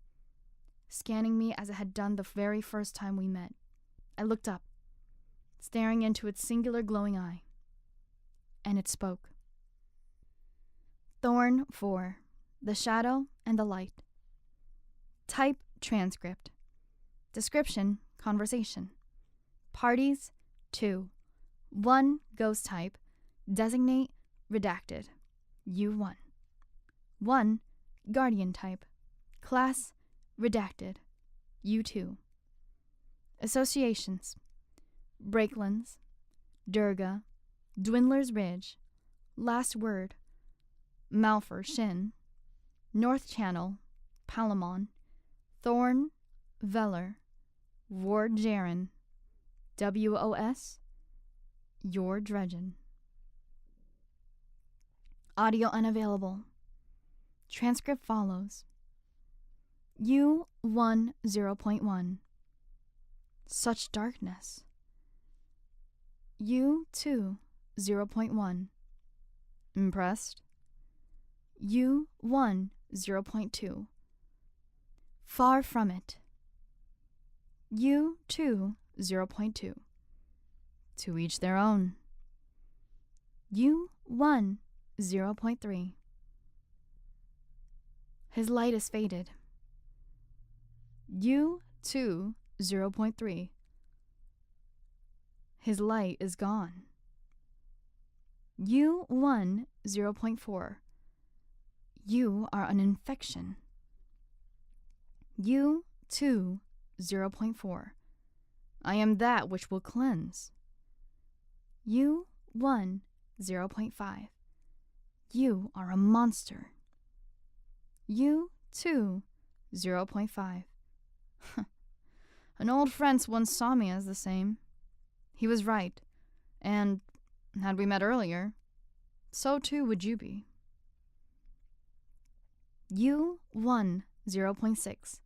scanning me as it had done the very first time we met. I looked up, staring into its singular glowing eye, and it spoke. Thorn 4. The Shadow and the Light. Type, transcript. Description, conversation. Parties, 2. 1, ghost type. Designate, redacted. U1. 1, guardian type. Class, redacted. U2. Associations. Breaklands, Durga, Dwindler's Ridge, Last Word, Malfer Shin, North Channel, Palamon, Thorn, Veller, Ward Jaren, WOS, Your Dredgen. Audio unavailable. Transcript follows. U10.1. Such darkness. U2, 0.1. Impressed? U1, 0.2. Far from it. U2, 0.2. To each their own. U1, 0.3. His light is faded. U2, 0.3. His light is gone. U1, 0.4. You are an infection. U2, 0.4. I am that which will cleanse. U1, 0.5. You are a monster. U2, 0.5. An old friend once saw me as the same. He was right, and had we met earlier, so too would you be. U1, 0.6.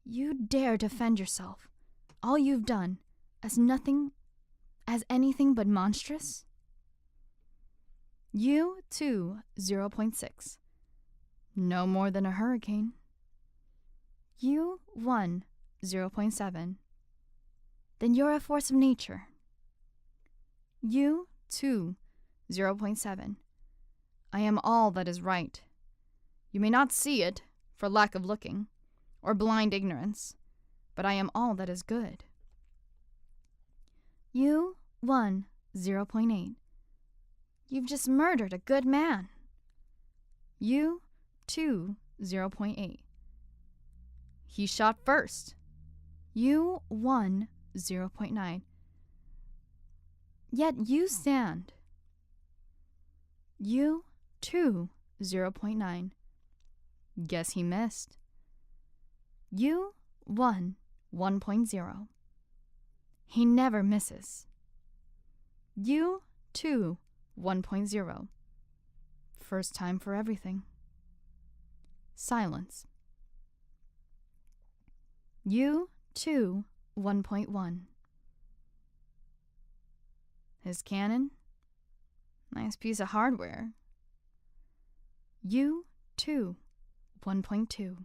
You dare defend yourself, all you've done, as anything but monstrous? U2, 0.6. No more than a hurricane. U1, 0.7. Then you're a force of nature. U2, 0.7. I am all that is right. You may not see it, for lack of looking, or blind ignorance, but I am all that is good. U1, 0.8. You've just murdered a good man. U2, 0.8. He shot first. U1, 0.9. Yet you stand. U2, 0.9. Guess he missed. U1, 1.0. He never misses. U2, 1.0. First time for everything. Silence. U2, 1.1. His cannon? Nice piece of hardware. U2, 1.2.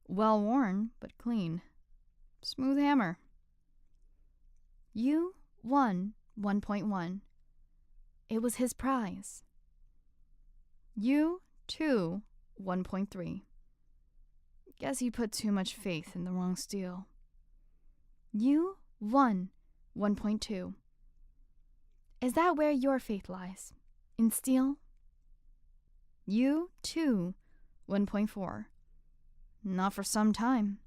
Well worn, but clean. Smooth hammer. U1, 1.1. It was his prize. U2, 1.3. Guess he put too much faith in the wrong steel. U1, 1.2. Is that where your faith lies? In steel? U2, 1.4. Not for some time.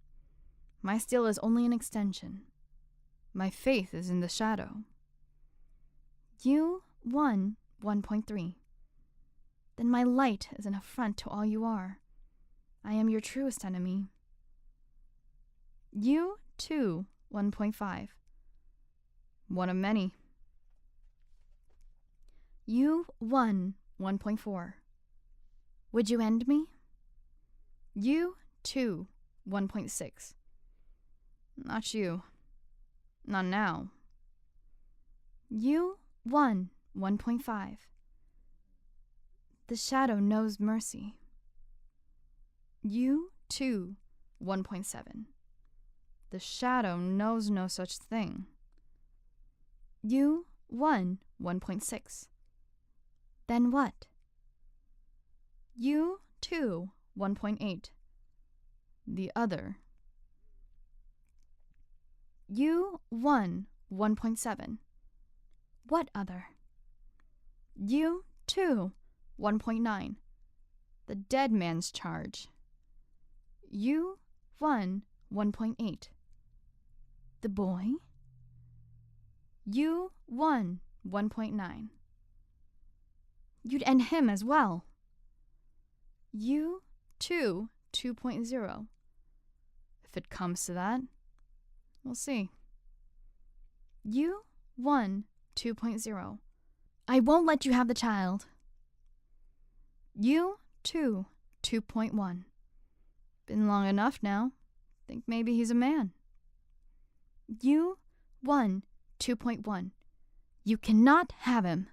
My steel is only an extension. My faith is in the shadow. U1, 1.3. Then my light is an affront to all you are. I am your truest enemy. U2, 1.5. One of many. U1, 1.4. Would you end me? U2, 1.6. Not you. Not now. U1, 1.5. The shadow knows mercy. U2, 1.7. The shadow knows no such thing. U1, 1.6. Then what? U2, 1.8. The other. U1, 1.7. What other? U2, 1.9. The dead man's charge. U1, 1.8. The boy? U1, 1.9. You'd end him as well. U2, 2.0. If it comes to that, we'll see. U1, 2.0. I won't let you have the child. U2, 2.1. Been long enough now. Think maybe he's a man. U1, 2.1. You cannot have him.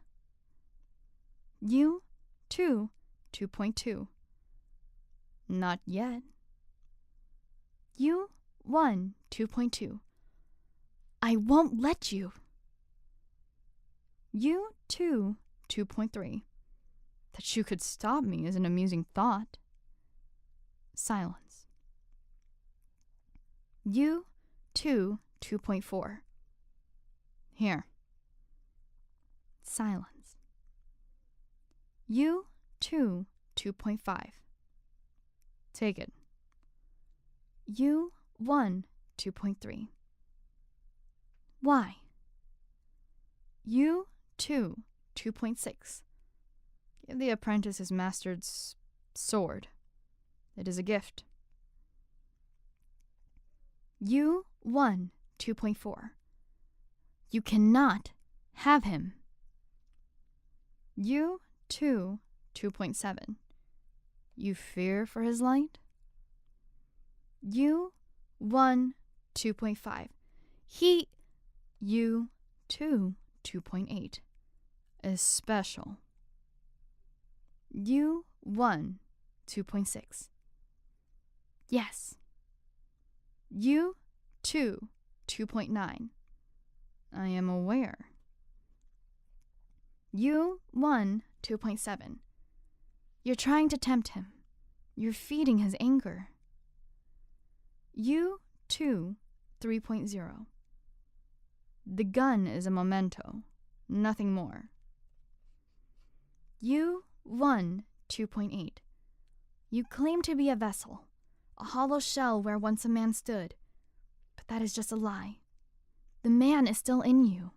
You, 2, 2.2. Not yet. You, 1, 2.2. I won't let you. You, 2, 2.3. That you could stop me is an amusing thought. Silence. You, 2, 2.4. Here. Silence. You, 2, 2.5. Take it. You, 1, 2.3. Why? You, 2, 2.6. Give the apprentice his master's sword. It is a gift. You, 1, 2.4. You cannot have him. You, 2, 2.7. You fear for his light? You, 1, 2.5. You, 2, 2.8. Is special. You, 1, 2.6. Yes. You, 2, 2.9. I am aware. You, 1, 2.7. You're trying to tempt him. You're feeding his anger. You, 2, 3.0. The gun is a memento, nothing more. You, 1, 2.8. You claim to be a vessel, a hollow shell where once a man stood, but that is just a lie. The man is still in you.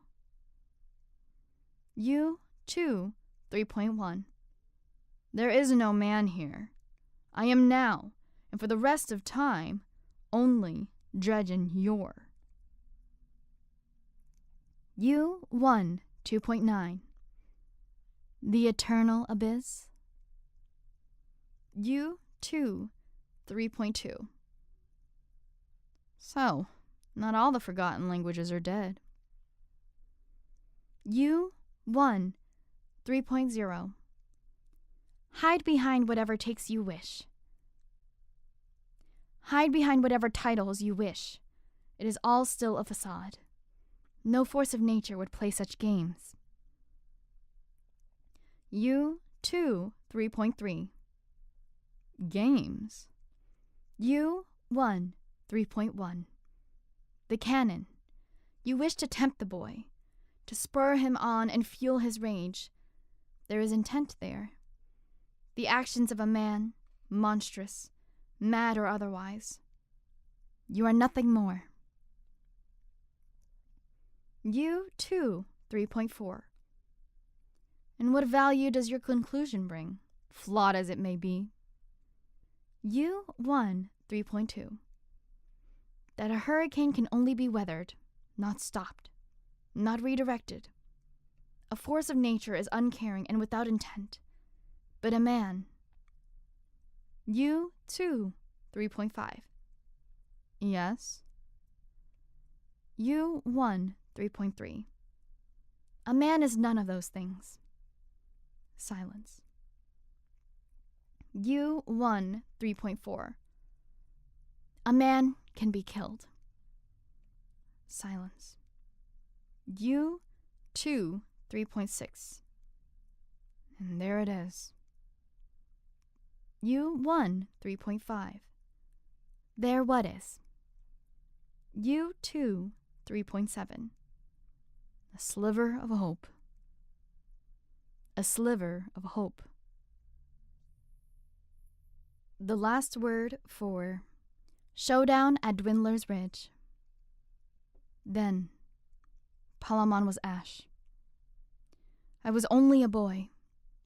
You, 2, 3.1. There is no man here. I am now, and for the rest of time, only Dredgen Yor. You, 1, 2.9. The eternal abyss. You, 2, 3.2. So, not all the forgotten languages are dead. You, 1, 3.0. Hide behind whatever takes you wish. Hide behind whatever titles you wish. It is all still a facade. No force of nature would play such games. You, 2, 3.3. Games. You, 1, 3.1. The cannon. You wish to tempt the boy, to spur him on and fuel his rage. There is intent there. The actions of a man, monstrous, mad or otherwise. You are nothing more. You, 2, 3.4. And what value does your conclusion bring, flawed as it may be? You, 1, 3.2. That a hurricane can only be weathered, not stopped, not redirected. A force of nature is uncaring and without intent. But a man. You, 2, 3.5. Yes. You, 1, 3.3. A man is none of those things. Silence. You, 1, 3.4. A man can be killed. Silence. You, 2, 3.6. And there it is. You, 1, 3.5. There what is? You, 2, 3.7. A sliver of hope. A sliver of hope. The last word for Showdown at Dwindler's Ridge. Then, Palamon was ash. I was only a boy,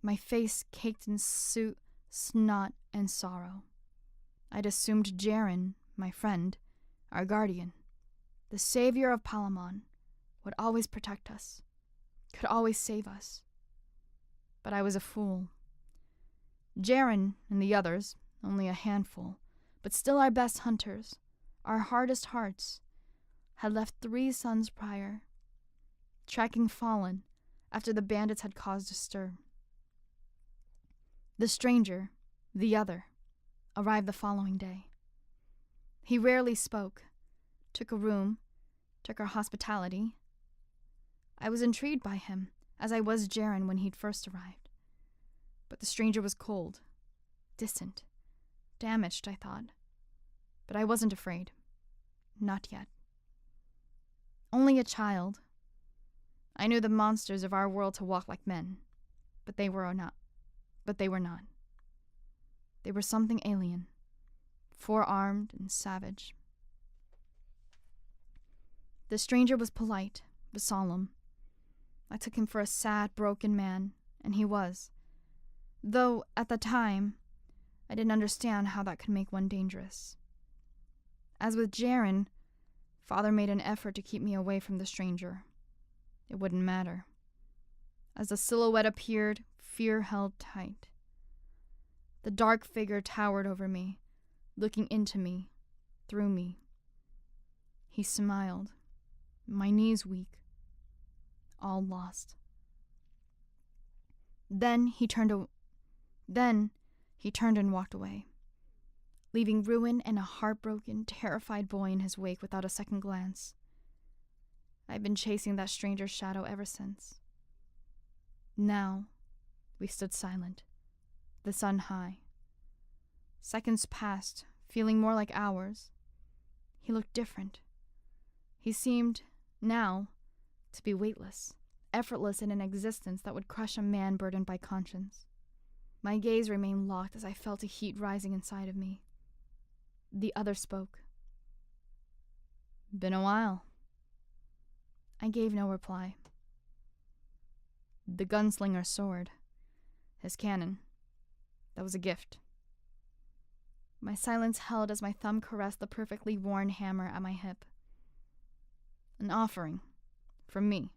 my face caked in soot, snot, and sorrow. I'd assumed Jaren, my friend, our guardian, the savior of Palamon, would always protect us, could always save us. But I was a fool. Jaren and the others, only a handful, but still our best hunters, our hardest hearts, had left 3 sons prior. tracking fallen after the bandits had caused a stir. The stranger, the other, arrived the following day. He rarely spoke, took a room, took our hospitality. I was intrigued by him, as I was Jaren when he'd first arrived. But the stranger was cold, distant, damaged, I thought. But I wasn't afraid. Not yet. Only a child. I knew the monsters of our world to walk like men, but they were not. They were something alien, four-armed and savage. The stranger was polite, but solemn. I took him for a sad, broken man, and he was. Though, at the time, I didn't understand how that could make one dangerous. As with Jaren, Father made an effort to keep me away from the stranger. It wouldn't matter. As the silhouette appeared, fear held tight. The dark figure towered over me, looking into me, through me. He smiled, my knees weak, all lost. Then he turned and walked away, leaving ruin and a heartbroken, terrified boy in his wake without a second glance. I've been chasing that stranger's shadow ever since. Now, we stood silent, the sun high. Seconds passed, feeling more like hours. He looked different. He seemed, now, to be weightless, effortless in an existence that would crush a man burdened by conscience. My gaze remained locked as I felt a heat rising inside of me. The other spoke. "Been a while." I gave no reply. "The gunslinger's sword. His cannon. That was a gift." My silence held as my thumb caressed the perfectly worn hammer at my hip. "An offering. From me.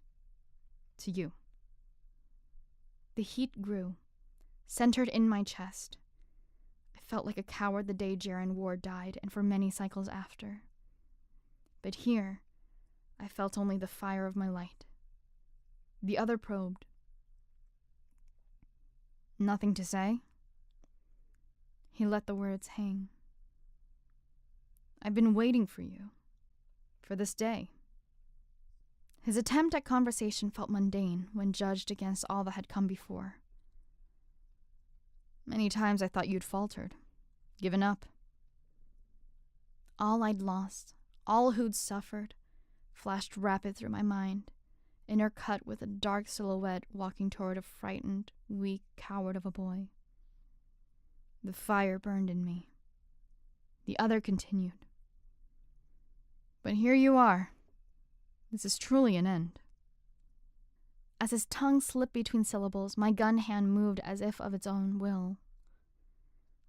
To you." The heat grew, centered in my chest. I felt like a coward the day Jaren Ward died, and for many cycles after. But here, I felt only the fire of my light. The other probed. "Nothing to say?" He let the words hang. "I've been waiting for you. For this day." His attempt at conversation felt mundane when judged against all that had come before. "Many times I thought you'd faltered, given up." All I'd lost, all who'd suffered, flashed rapid through my mind, intercut with a dark silhouette walking toward a frightened, weak coward of a boy. The fire burned in me. The other continued. "But here you are. This is truly an end." As his tongue slipped between syllables, my gun hand moved as if of its own will.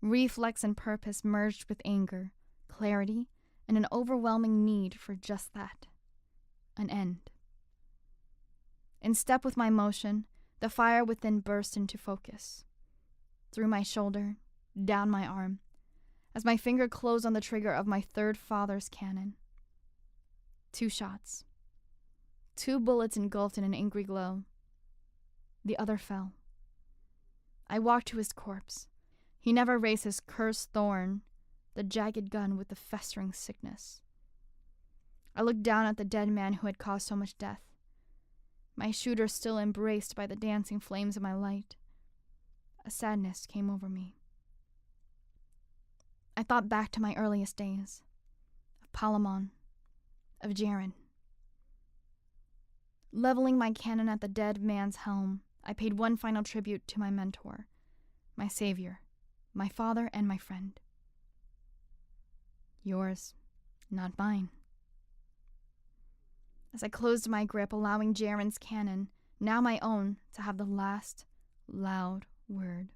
Reflex and purpose merged with anger, clarity, and an overwhelming need for just that. An end. In step with my motion, the fire within burst into focus. Through my shoulder, down my arm, as my finger closed on the trigger of my third father's cannon. 2 shots. 2 bullets engulfed in an angry glow. The other fell. I walked to his corpse. He never raised his cursed thorn, the jagged gun with the festering sickness. I looked down at the dead man who had caused so much death. My shooter still embraced by the dancing flames of my light. A sadness came over me. I thought back to my earliest days, of Palamon, of Jaren. Leveling my cannon at the dead man's helm, I paid one final tribute to my mentor, my savior, my father, and my friend. Yours, not mine. As I closed my grip, allowing Jaren's cannon, now my own, to have the last loud word.